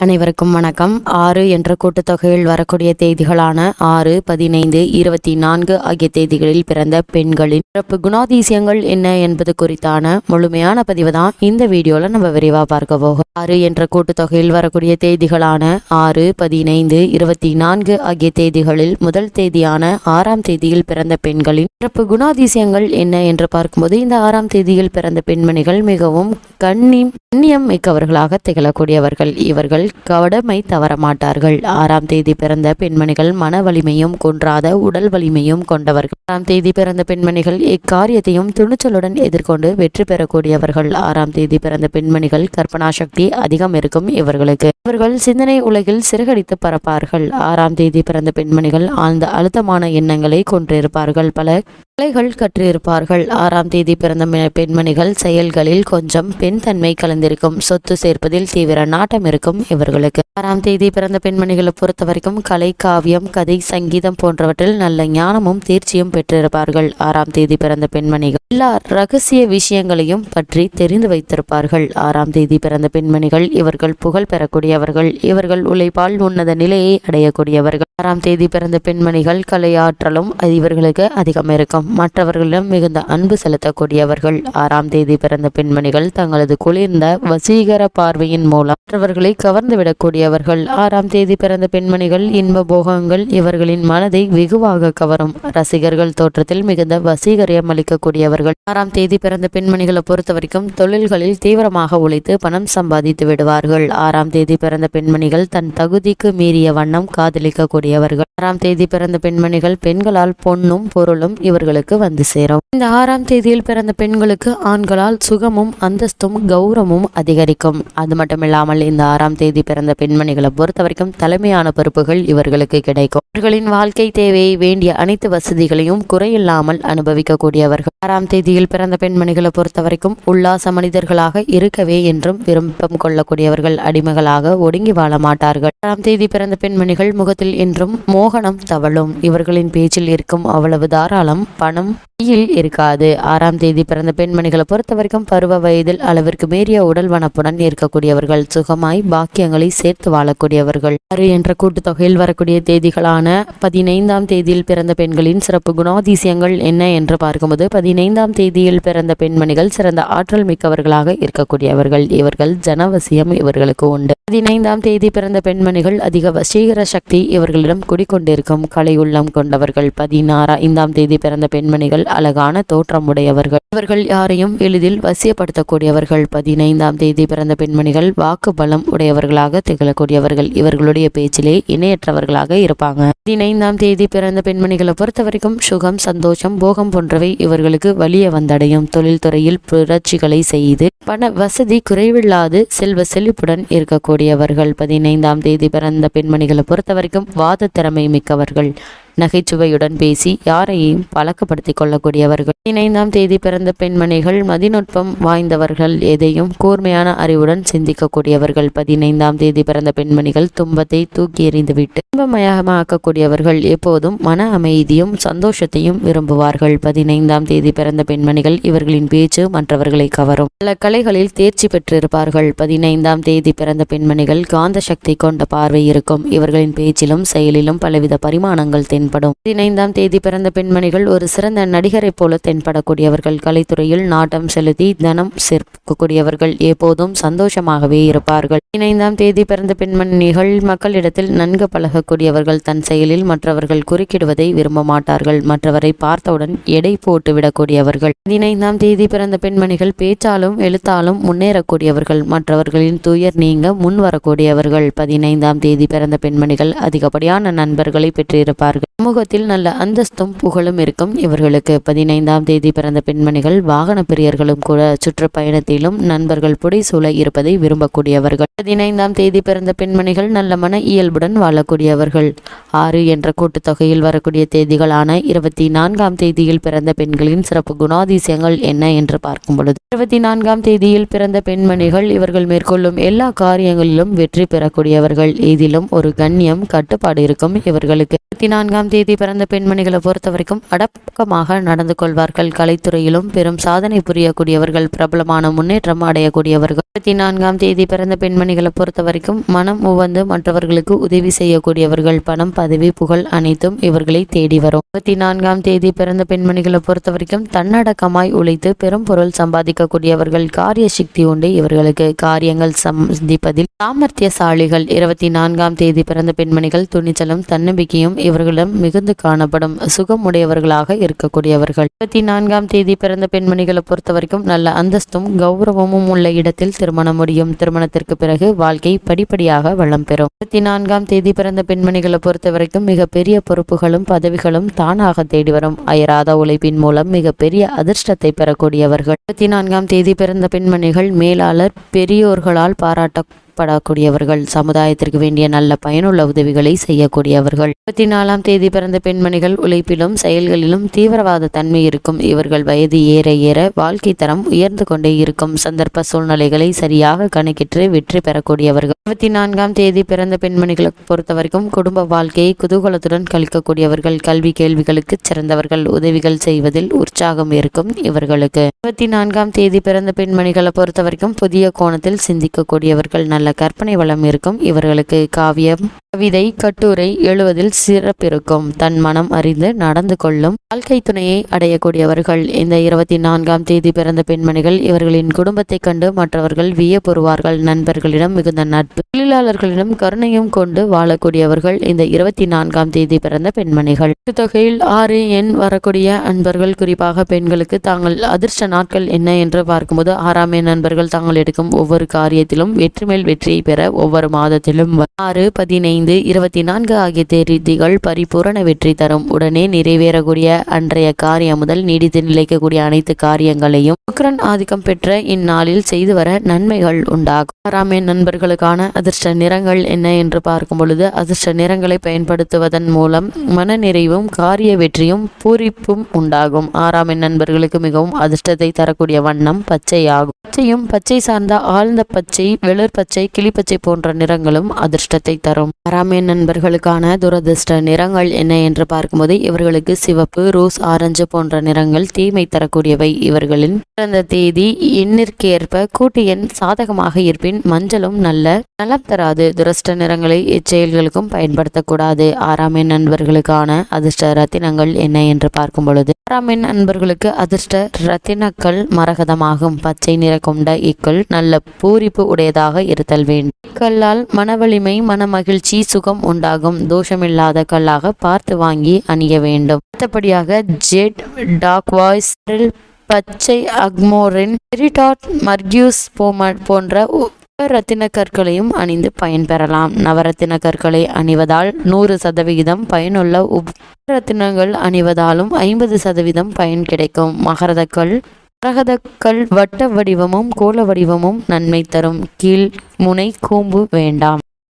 அனைவருக்கும் வணக்கம். 6 என்ற கூட்டுத்தொகையில் வரக்கூடிய தேதிகளான 6, 15, 24 ஆகிய தேதிகளில் பிறந்த பெண்களின் சிறப்பு குணாதிசயங்கள் என்ன என்பது குறித்தான முழுமையான பதிவு தான் இந்த வீடியோல நம்ம விரிவா பார்க்க போகும். 6 என்ற கூட்டுத்தொகையில் வரக்கூடிய தேதிகளான 6, 15, 24 ஆகிய தேதிகளில் முதல் தேதியான 6ஆம் தேதியில் பிறந்த பெண்களின் சிறப்பு குணாதிசயங்கள் என்ன என்று பார்க்கும்போது, இந்த 6ஆம் தேதியில் பிறந்த பெண்மணிகள் மிகவும் கண்ணியம் மிக்கவர்களாக திகழக்கூடியவர்கள். இவர்கள் கடமை தவற மாட்டார்கள். 6ஆம் தேதி பிறந்த பெண்மணிகள் மன வலிமையும் குன்றாத உடல் வலிமையும் கொண்டவர்கள். 6ஆம் தேதி பிறந்த பெண்மணிகள் இக்காரியத்தையும் துணிச்சலுடன் எதிர்கொண்டு வெற்றி பெறக்கூடியவர்கள். 6ஆம் தேதி பிறந்த பெண்மணிகள் கற்பனா சக்தி அதிகம் இருக்கும் இவர்களுக்கு. இவர்கள் சிந்தனை உலகில் சிறகடித்து பறப்பார்கள். 6ஆம் தேதி பிறந்த பெண்மணிகள் ஆழ்ந்த அழுத்தமான எண்ணங்களை கொண்டிருப்பார்கள். பல கலைகள் கற்றிருப்பார்கள். 6ஆம் தேதி பிறந்த பெண்மணிகள் செயல்களில் கொஞ்சம் பெண் தன்மை கலந்திருக்கும். சொத்து சேர்ப்பதில் தீவிர நாட்டம் இருக்கும் இவர்களுக்கு. 6ஆம் தேதி பிறந்த பெண்மணிகளை பொறுத்த வரைக்கும் கலை, காவியம், கதை, சங்கீதம் போன்றவற்றில் நல்ல ஞானமும் தேர்ச்சியும் பெற்றிருப்பார்கள். 6ஆம் தேதி பிறந்த பெண்மணிகள் எல்லா ரகசிய விஷயங்களையும் பற்றி தெரிந்து வைத்திருப்பார்கள். 6ஆம் தேதி பிறந்த பெண்மணிகள் இவர்கள் புகழ் பெறக்கூடியவர்கள். இவர்கள் உழைப்பால் உன்னத நிலையை அடையக்கூடியவர்கள். 6ஆம் தேதி பிறந்த பெண்மணிகள் கலையாற்றலும் இவர்களுக்கு அதிகம் இருக்கும். மற்றவர்களிடம் மிகுந்த அன்பு செலுத்தக்கூடியவர்கள். 6ஆம் தேதி பிறந்த பெண்மணிகள் தங்களது குளிர்ந்த வசீகர பார்வையின் மூலம் மற்றவர்களை கவர்ந்து விடக்கூடியவர்கள். 6ஆம் தேதி பிறந்த பெண்மணிகள் இன்ப போகங்கள் இவர்களின் மனதை வெகுவாக கவரும். ரசிகர்கள் தோற்றத்தில் மிகுந்த வசீகரியம் அளிக்கக்கூடியவர்கள். 6ஆம் தேதி பிறந்த பெண்மணிகளை பொறுத்த வரைக்கும் தொழில்களில் தீவிரமாக உழைத்து பணம் சம்பாதித்து விடுவார்கள். 6ஆம் தேதி பிறந்த பெண்மணிகள் தன் தகுதிக்கு மீறிய வண்ணம் காதலிக்கக்கூடியவர்கள். 6ஆம் தேதி பிறந்த பெண்மணிகள் பெண்களால் பொன்னும் பொருளும் இவர்களுக்கு வந்து சேரும். இந்த 6ஆம் தேதியில் பிறந்த பெண்களுக்கு ஆண்களால் சுகமும் அந்தஸ்தும் கௌரவமும் அதிகரிக்கும். அது மட்டுமில்லாமல் இந்த 6ஆம் தேதி பிறந்த பெண்மணிகளை பொறுத்த வரைக்கும் தலைமையான பொறுப்புகள் இவர்களுக்கு கிடைக்கும். இவர்களின் வாழ்க்கை தேவையை வேண்டிய அனைத்து வசதிகளையும் குறையில்லாமல் அனுபவிக்கக்கூடியவர்கள். 6ஆம் தேதியில் பிறந்த பெண்மணிகளை பொறுத்த வரைக்கும் உல்லாச மனிதர்களாக இருக்கவே என்றும் விருப்பம் கொள்ளக்கூடியவர்கள். அடிமைகளாக ஒடுங்கி வாழ மாட்டார்கள். 6ஆம் தேதி பிறந்த பெண்மணிகள் முகத்தில் என்றும் மோகனம் தவழும். இவர்களின் பேச்சில் இருக்கும் அவ்வளவு தாராளம் பணம் கையில் இருக்காது. 6ஆம் தேதி பிறந்த பெண்மணிகளை பொறுத்த வரைக்கும் பருவ வயதில் அளவிற்கு மீறிய உடல் வனப்புடன் இருக்கக்கூடியவர்கள். சுகமாய் பாக்கியங்களை சேர்த்து வாழக்கூடியவர்கள். 6 என்ற கூட்டுத்தொகையில் வரக்கூடிய தேதிகளான 15ஆம் தேதியில் பிறந்த பெண்களின் சிறப்பு குணாதிசயங்கள் என்ன என்று பார்க்கும்போது, 15ஆம் தேதியில் பிறந்த பெண்மணிகள் சிறந்த ஆற்றல் மிக்கவர்களாக இருக்கக்கூடியவர்கள். இவர்கள் ஜனவசியம் இவர்களுக்கு உண்டு. 15ஆம் தேதி பிறந்த பெண்மணிகள் அதிக வசீகர சக்தி இவர்களிடம் குடிக்கொண்டிருக்கும். கலை உள்ளம் கொண்டவர்கள். 16ஆம் தேதி பிறந்த பெண்மணிகள் அழகான தோற்றம் உடையவர்கள். இவர்கள் யாரையும் எளிதில் வசியப்படுத்தக்கூடியவர்கள். 15ஆம் தேதி பிறந்த பெண்மணிகள் வாக்கு பலம் உடையவர்களாக திகழக்கூடியவர்கள். இவர்களுடைய பேச்சிலே இணையற்றவர்களாக இருப்பாங்க. 15ஆம் தேதி பிறந்த பெண்மணிகளை பொறுத்த வரைக்கும் சுகம், சந்தோஷம், போகம் போன்றவை இவர்களுக்கு வலிய வந்தடையும். தொழில்துறையில் புரட்சிகளை செய்து பண வசதி குறைவில்லாது செல்வ செழிப்புடன் இருக்கக்கூடியவர்கள். 15ஆம் தேதி பிறந்த பெண்மணிகளை பொறுத்த வரைக்கும் வாத திறமை மிக்கவர்கள். நகைச்சுவையுடன் பேசி யாரையும் பழக்கப்படுத்திக் கொள்ளக்கூடியவர்கள். 15ஆம் தேதி பிறந்த பெண்மணிகள் மதிநுட்பம் வாய்ந்தவர்கள். எதையும் கூர்மையான அறிவுடன் சிந்திக்கக்கூடியவர்கள். 15ஆம் தேதி பிறந்த பெண்மணிகள் துன்பத்தை தூக்கி எறிந்துவிட்டு இன்பமயமாக்கக்கூடியவர்கள். எப்போதும் மன அமைதியும் சந்தோஷத்தையும் விரும்புவார்கள். 15ஆம் தேதி பிறந்த பெண்மணிகள் இவர்களின் பேச்சு மற்றவர்களை கவரும். பல கலைகளில் தேர்ச்சி பெற்றிருப்பார்கள். 15ஆம் தேதி பிறந்த பெண்மணிகள் காந்த சக்தி கொண்ட பார்வை இருக்கும். இவர்களின் பேச்சிலும் செயலிலும் பலவித பரிமாணங்கள் தென்படும். 15ஆம் தேதி பிறந்த பெண்மணிகள் ஒரு சிறந்த நடிகரை போல தென்படக்கூடியவர்கள். கலைத்துறையில் நாட்டம் செலுத்தி தனம் சேர்க்கக்கூடியவர்கள். எப்போதும் சந்தோஷமாகவே இருப்பார்கள். 15ஆம் தேதி பிறந்த பெண்மணிகள் மக்களிடத்தில் நன்கு பழகக்கூடியவர்கள். தன் செயலில் மற்றவர்கள் குறுக்கிடுவதை விரும்ப மாட்டார்கள். மற்றவரை பார்த்தவுடன் எடை போட்டு விடக்கூடியவர்கள். 15ஆம் தேதி பிறந்த பெண்மணிகள் பேச்சாலும் எழுத்தாலும் முன்னேறக்கூடியவர்கள். மற்றவர்களின் துயர் நீங்க முன் வரக்கூடியவர்கள். 15ஆம் தேதி பிறந்த பெண்மணிகள் அதிகப்படியான நண்பர்களை பெற்றிருப்பார்கள். சமூகத்தில் நல்ல அந்தஸ்தும் புகழும் இருக்கும் இவர்களுக்கு. 15ஆம் தேதி பிறந்த பெண்மணிகள் வாகன பிரியர்களும் கூட. சுற்றுப்பயணத்திலும் நண்பர்கள் புடைசூழ இருப்பதை விரும்பக்கூடியவர்கள். 15ஆம் தேதி பிறந்த பெண்மணிகள் நல்ல மன இயல்புடன் வாழக்கூடியவர்கள். 6 என்ற கூட்டுத்தொகையில் வரக்கூடிய தேதிகளான 24ஆம் தேதியில் பிறந்த பெண்களின் சிறப்பு குணாதிசயங்கள் என்ன என்று பார்க்கும் பொழுது, 24ஆம் தேதியில் பிறந்த பெண்மணிகள் இவர்கள் மேற்கொள்ளும் எல்லா காரியங்களிலும் வெற்றி பெறக்கூடியவர்கள். இதிலும் ஒரு கண்ணியம், கட்டுப்பாடு இருக்கும் இவர்களுக்கு. 24ஆம் தேதி பிறந்த பெண்மணிகளை பொறுத்த வரைக்கும் அடக்கமாக நடந்து கொள்வார்கள். எழுதுவார்கள். கலைத்துறையிலும் பெரும் சாதனை புரியக்கூடியவர்கள், பிரபலமான முன்னேற்றம் அடையக்கூடியவர்கள். 24ஆம் தேதி பிறந்த பெண்மணிகளை பொறுத்த வரைக்கும் மனம் உவந்து மற்றவர்களுக்கு உதவி செய்யக்கூடியவர்கள். பணம், பதவி, புகழ் அனைத்தும் இவர்களை தேடி வரும். 24ஆம் தேதி பிறந்த பெண்மணிகளை பொறுத்த வரைக்கும் தன்னடக்கமாய் உழைத்து பெரும் பொருள் சம்பாதிக்கக்கூடியவர்கள். காரிய சக்தி உண்டு இவர்களுக்கு. காரியங்கள் சந்திப்பதில் சாமர்த்தியசாலிகள். 24ஆம் தேதி பிறந்த பெண்மணிகள் துணிச்சலும் தன்னம்பிக்கையும் இவர்களிடம் மிகுந்து காணப்படும். சுகமுடையவர்களாக இருக்கக்கூடியவர்கள். 24ஆம் தேதி பிறந்த பெண்மணிகளை பொறுத்த வரைக்கும் நல்ல அந்தஸ்தும் கௌரவமும் உள்ள இடத்தில் திருமணம் முடியும். திருமணத்திற்கு பிறகு வாழ்க்கை படிப்படியாக வளம் பெறும். 24ஆம் தேதி பிறந்த பெண்மணிகளை பொறுத்த வரைக்கும் மிக பெரிய பொறுப்புகளும் பதவிகளும் தானாக தேடி வரும். அயராத உழைப்பின் மூலம் மிக பெரிய அதிர்ஷ்டத்தை பெறக்கூடியவர்கள். 24ஆம் தேதி பிறந்த பெண்மணிகள் மேலாளர் பெரியோர்களால் பாராட்டப்படக்கூடியவர்கள். சமுதாயத்திற்கு வேண்டிய நல்ல பயனுள்ள உதவிகளை செய்யக்கூடியவர்கள். 24ஆம் தேதி பிறந்த பெண்மணிகள் உழைப்பிலும் செயல்களிலும் தீவிரவாத தன்மை இருக்கும். இவர்கள் வயது ஏற ஏற வாழ்க்கை தரம் உயர்ந்து கொண்டே இருக்கும். சந்தர்ப்ப சூழ்நிலைகளை சரியாக கணக்கிட்டு வெற்றி பெறக்கூடியவர்கள். 24ஆம் தேதி பிறந்த பெண்மணிகளை பொறுத்த வரைக்கும் குடும்ப வாழ்க்கையை குதூகலத்துடன் கழிக்கக்கூடியவர்கள். கல்வி கேள்விகளுக்கு சிறந்தவர்கள். உதவிகள் செய்வதில் உற்சாகம் இருக்கும் இவர்களுக்கு. 24ஆம் தேதி பிறந்த பெண்மணிகளை பொறுத்த வரைக்கும் புதிய கோணத்தில் சிந்திக்கக்கூடியவர்கள். நல்ல கற்பனை வளம் இருக்கும் இவர்களுக்கு. காவியம், கவிதை, கட்டுரை எழுவதில் சிறப்பிருக்கும். தன் மனம் அறிந்து நடந்து கொள்ளும் வாழ்க்கை துணையை அடையக்கூடியவர்கள். இந்த 24ஆம் தேதி பிறந்த பெண்மணிகள் இவர்களின் குடும்பத்தை கண்டு மற்றவர்கள் வியப்புறுவார்கள். நண்பர்களிடம் மிகுந்த நட்பு, தொழிலாளர்களிடம் கருணையும் கொண்டு வாழக்கூடியவர்கள் இந்த 24ஆம் தேதி பிறந்த பெண்மணிகள். தொகையில் 6 எண் வரக்கூடிய அன்பர்கள், குறிப்பாக பெண்களுக்கு தாங்கள் அதிர்ஷ்ட நாட்கள் என்ன என்று பார்க்கும்போது 6ஆம் எண் நண்பர்கள் தாங்கள் எடுக்கும் ஒவ்வொரு காரியத்திலும் வெற்றி மேல் வெற்றியை பெற ஒவ்வொரு மாதத்திலும் 6, 15, 24 ஆகிய தேதிகள் பரிபூரண வெற்றி தரும். உடனே நிறைவேறக்கூடிய அன்றைய காரியம் முதல் நீடித்து நிலைக்கக்கூடிய அனைத்து காரியங்களையும் சுக்கிரன் ஆதிக்கம் பெற்ற இந்நாளில் செய்து வர நன்மைகள் உண்டாகும். 6ஆம் எண் நண்பர்களுக்கான அதிர்ஷ்ட நிறங்கள் என்ன என்று பார்க்கும் பொழுது அதிர்ஷ்ட நிறங்களை பயன்படுத்துவதன் மூலம் மன நிறைவும் காரிய வெற்றியும் பூரிப்பும் உண்டாகும். 6ஆம் எண் நண்பர்களுக்கு மிகவும் அதிர்ஷ்டத்தை தரக்கூடிய வண்ணம் பச்சை ஆகும். பச்சையும் பச்சை சார்ந்த ஆழ்ந்த பச்சை, வெளிர் பச்சை, கிளிப்பச்சை போன்ற நிறங்களும் அதிர்ஷ்டத்தை தரும். 6ஆம் எண் நண்பர்களுக்கான துரதிர்ஷ்ட நிறங்கள் என்ன என்று பார்க்கும்போது இவர்களுக்கு சிவப்பு, ரோஸ், ஆரஞ்சு போன்ற நிறங்கள் தீமை தரக்கூடியவை. இவர்களின் பிறந்த தேதி எண்ணிற்கேற்ப கூட்டு எண் சாதகமாக இருப்பின் மஞ்சளும் நல்ல நலம் தராது. துரஷ்ட நிறங்களை இச்செயல்களுக்கும் பயன்படுத்தக்கூடாது. 6ஆம் எண் நண்பர்களுக்கான அதிர்ஷ்ட ரத்தினங்கள் என்ன என்று பார்க்கும் பொழுது 6ஆம் எண் நண்பர்களுக்கு அதிர்ஷ்ட ரத்தினக்கள் மரகதமாகும். பச்சை நிற கொண்ட இக்கல் நல்ல பூரிப்பு உடையதாக இருத்தல் வேண்டும். இக்கல்லால் மனவலிமை, மன மகிழ்ச்சி, சுகம் உண்டாகும். தோஷமில்லாத கல்லாக பார்த்து வாங்கி அணிய வேண்டும். அடுத்தபடியாக ஜெட், டாக் வாய்ஸ், பச்சை அக்மோரின், பெரிடாட், மர்கியூஸ் போன்ற ரத்தின கற்களையும் அணிந்து பயன்பெறலாம். நவரத்தின கற்களை அணிவதால் 100% பயனுள்ள ரத்தினங்கள் அணிவதாலும் 50% பயன் கிடைக்கும். மரகதக்கல் வட்ட வடிவமும் கோல வடிவமும் நன்மை தரும். கீழ் முனை கூம்பு வேண்டாம்.